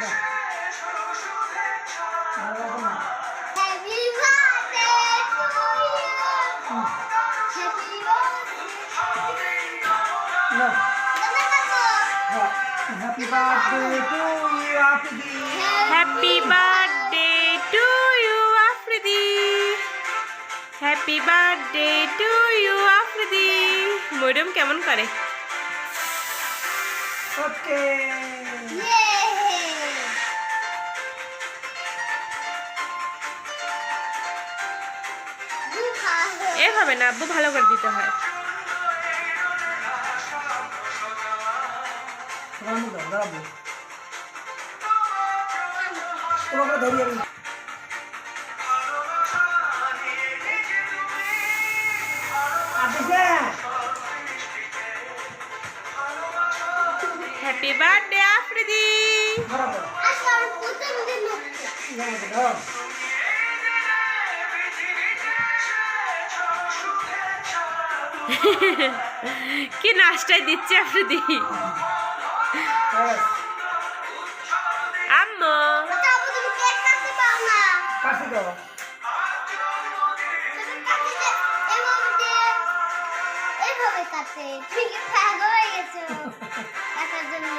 বাহ, ভালো লাগবে না? হ্যাপি বার্থডে টু ইউ, হুম, হ্যাপি বার্থডে। না, গানা গাবো। হ্যাঁ, happy birthday to you Afridi. Happy birthday to you Afridi. Happy birthday to you Afridi. Maryam কেমন করে? ওকে, ইয়ে। এভাবে না আব্বু, ভালো করে দিতে হয়। রামু দাও, দাঁড়াবো। তোমাকে ধরি আমি। Afridi, happy birthday Afridi. দাঁড়াবো। আজকে আমার প্রথম দিন হচ্ছে। দাঁড়াবো, দাও। কি নাচটাই দিচ্ছে আফ্রিদি। ব্যাস, আম্মু আচ্ছা, আপু তুমি কেক কাটতে পাও না? কাশি দাও। তুমি কাটতে এভাবে দিয়ে এইভাবে কাটে। তুমি কি পাগল হয়ে গেছো কাটার জন্য?